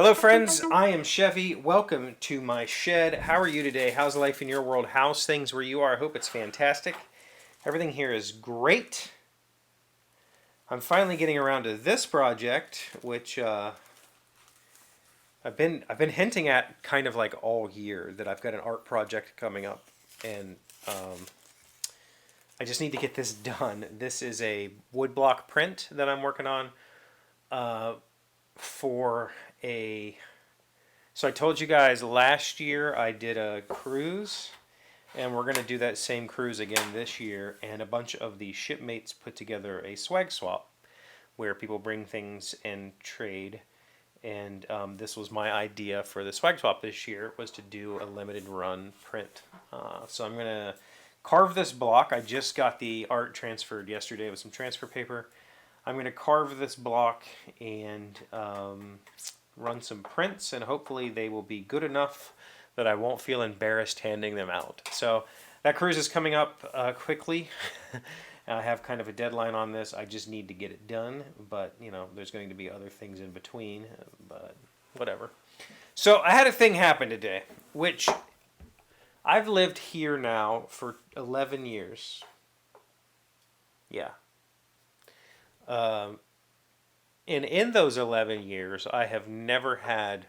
Hello friends, I am Chevy. Welcome to my shed. How are you today? How's life in your world? How's things where you are? I hope it's fantastic. Everything here is great. I'm finally getting around to this project, which I've been hinting at kind of like all year that I've got an art project coming up, and I just need to get this done. This is a woodblock print that I'm working on for a. So I told you guys last year I did a cruise, and we're going to do that same cruise again this year. And a bunch of the shipmates put together a swag swap where people bring things and trade. And this was my idea for the swag swap this year, was to do a limited run print. So I'm going to carve this block. I just got the art transferred yesterday with some transfer paper. I'm going to carve this block and run some prints, and hopefully they will be good enough that I won't feel embarrassed handing them out. So that cruise is coming up quickly. I have kind of a deadline on this. I just need to get it done, but you know, there's going to be other things in between, but whatever. So I had a thing happen today, which I've lived here now for 11 years. Yeah. And in those 11 years, I have never had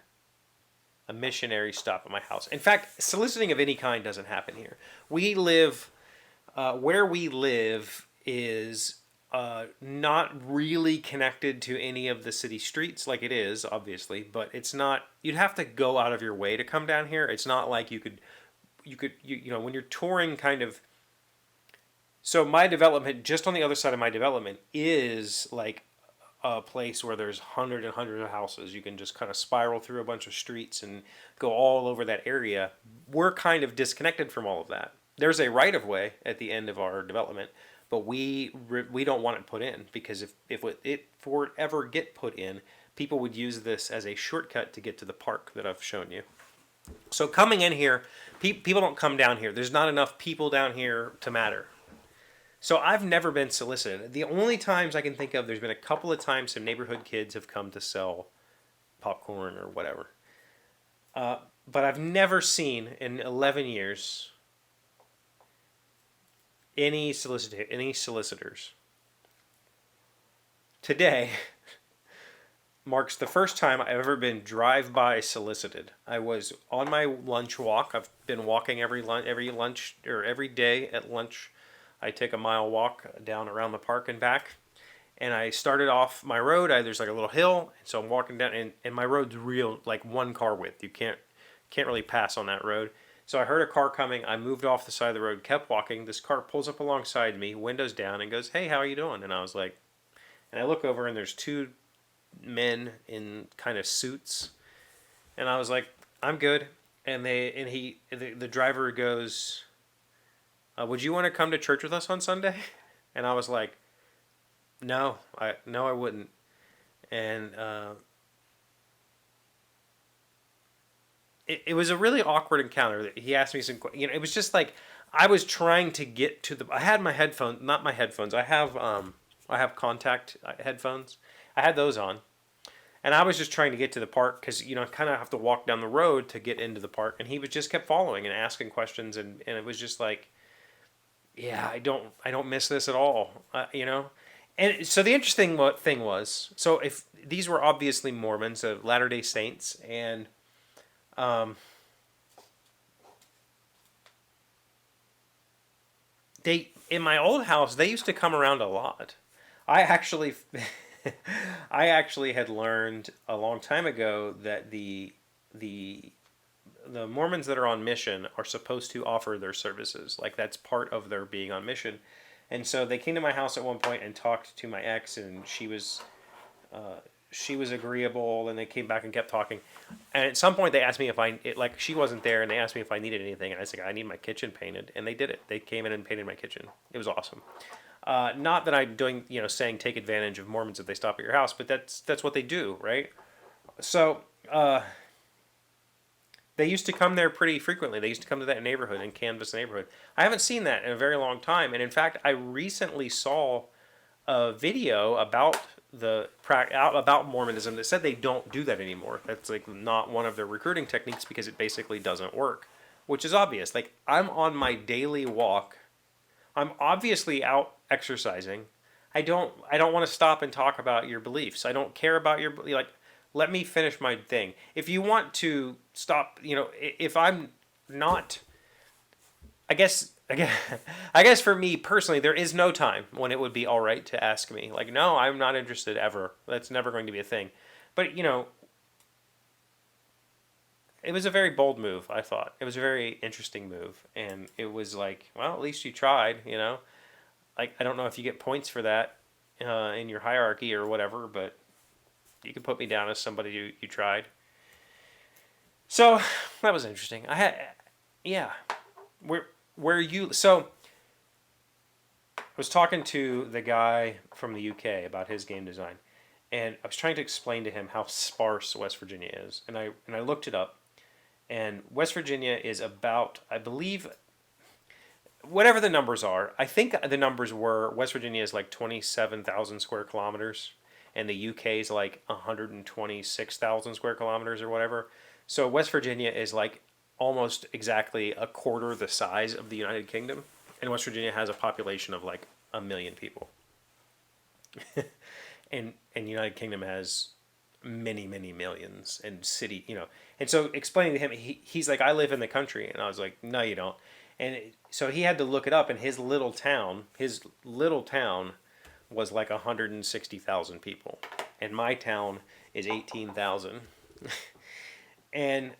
a missionary stop at my house. In fact, soliciting of any kind doesn't happen here. We live, where we live is not really connected to any of the city streets, like it is, obviously, but it's not, you'd have to go out of your way to come down here. It's not like you know, when you're touring kind of, so my development, just on the other side of my development, is like a place where there's hundreds and hundreds of houses. You can just kind of spiral through a bunch of streets and go all over that area. We're kind of disconnected from all of that. There's a right-of-way at the end of our development, but we don't want it put in, because if it were to ever get put in, people would use this as a shortcut to get to the park that I've shown you. So coming in here, people don't come down here. There's not enough people down here to matter. So I've never been solicited. The only times I can think of, there's been a couple of times some neighborhood kids have come to sell popcorn or whatever. But I've never seen in 11 years any solicitors. Today marks the first time I've ever been drive-by solicited. I was on my lunch walk. I've been walking every lunch or every day at lunch. I take a mile walk down around the park and back, and I started off my road. There's like a little hill, so I'm walking down, and my road's real, like one car width. You can't really pass on that road. So I heard a car coming. I moved off the side of the road, kept walking. This car pulls up alongside me, windows down, and goes, "Hey, how are you doing?" And I was like, and I look over, and there's two men in kind of suits, and I was like, "I'm good." And the driver goes, "Would you want to come to church with us on Sunday?" And I was like, "No, I wouldn't." And it was a really awkward encounter. He asked me some, it was just like I was trying to get to the. I had my headphones, not my headphones. I have contact headphones. I had those on, and I was just trying to get to the park because I kind of have to walk down the road to get into the park. And he was just kept following and asking questions, and it was just like, yeah, I don't miss this at all, And so the interesting thing was, so if these were obviously Mormons, Latter-day Saints, and they, in my old house, they used to come around a lot. I actually had learned a long time ago that the Mormons that are on mission are supposed to offer their services. Like, that's part of their being on mission. And so they came to my house at one point and talked to my ex, and she was agreeable, and they came back and kept talking. And at some point they asked me if she wasn't there, and they asked me if I needed anything, and I said, I need my kitchen painted, and they did it. They came in and painted my kitchen. It was awesome. Not that I'm doing, saying take advantage of Mormons if they stop at your house, but that's what they do, right? So, they used to come there pretty frequently. They used to come to that neighborhood and canvass the neighborhood. I haven't seen that in a very long time. And in fact, I recently saw a video about about Mormonism that said they don't do that anymore. That's like not one of their recruiting techniques because it basically doesn't work, which is obvious. Like I'm on my daily walk. I'm obviously out exercising. I don't want to stop and talk about your beliefs. I don't care about your like. Let me finish my thing. If you want to stop, if I'm not, I guess for me personally, there is no time when it would be all right to ask me. Like, no, I'm not interested ever. That's never going to be a thing. But it was a very bold move. I thought it was a very interesting move, and it was like, well, at least you tried. Like I don't know if you get points for that in your hierarchy or whatever, but you could put me down as somebody you tried. So that was interesting. Yeah, where you so. I was talking to the guy from the UK about his game design, and I was trying to explain to him how sparse West Virginia is, and I looked it up, and West Virginia is about, I believe, whatever the numbers are. I think the numbers were West Virginia is like 27,000 square kilometers, and the UK is like 126,000 square kilometers or whatever. So West Virginia is like almost exactly a quarter the size of the United Kingdom, and West Virginia has a population of like 1 million people. and United Kingdom has many millions, and and so explaining to him, he's like, I live in the country, and I was like, no you don't. And so he had to look it up, and his little town was like 160,000 people, and my town is 18,000. And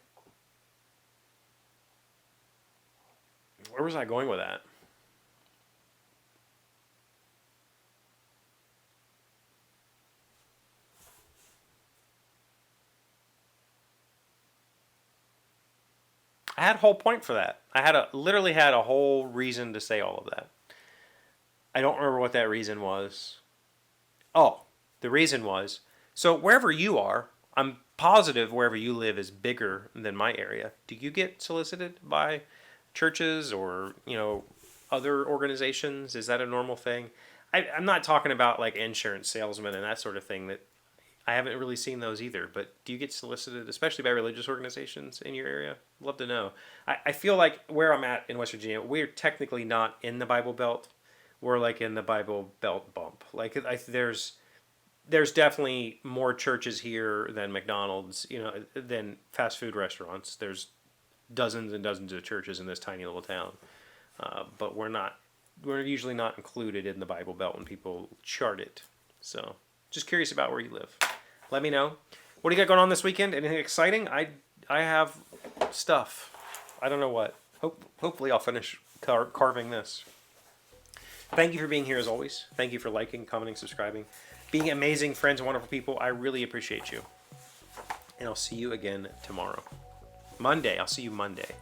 where was I going with that? I had a whole point for that. Literally had a whole reason to say all of that. I don't remember what that reason was. Oh, the reason was, so wherever you are, I'm positive wherever you live is bigger than my area. Do you get solicited by churches or, other organizations? Is that a normal thing? I'm not talking about like insurance salesmen and that sort of thing. That I haven't really seen those either. But do you get solicited, especially by religious organizations in your area? I'd love to know. I feel like where I'm at in West Virginia, we're technically not in the Bible Belt. We're like in the Bible Belt bump. Like there's definitely more churches here than McDonald's, than fast food restaurants. There's dozens and dozens of churches in this tiny little town. But we're usually not included in the Bible Belt when people chart it. So just curious about where you live. Let me know. What do you got going on this weekend? Anything exciting? I have stuff. I don't know what. Hopefully I'll finish carving this. Thank you for being here as always. Thank you for liking, commenting, subscribing, being amazing friends and wonderful people. I really appreciate you. And I'll see you again tomorrow. Monday. I'll see you Monday.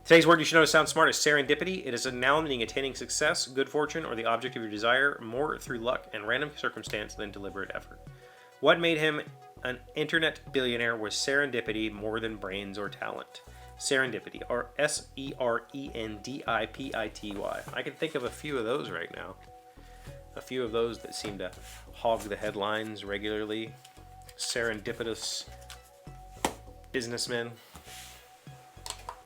Today's word you should know to sound smart is serendipity. It is a noun meaning attaining success, good fortune, or the object of your desire more through luck and random circumstance than deliberate effort. What made him an internet billionaire was serendipity more than brains or talent. Serendipity, or Serendipity. I can think of a few of those right now. A few of those that seem to hog the headlines regularly. Serendipitous businessmen.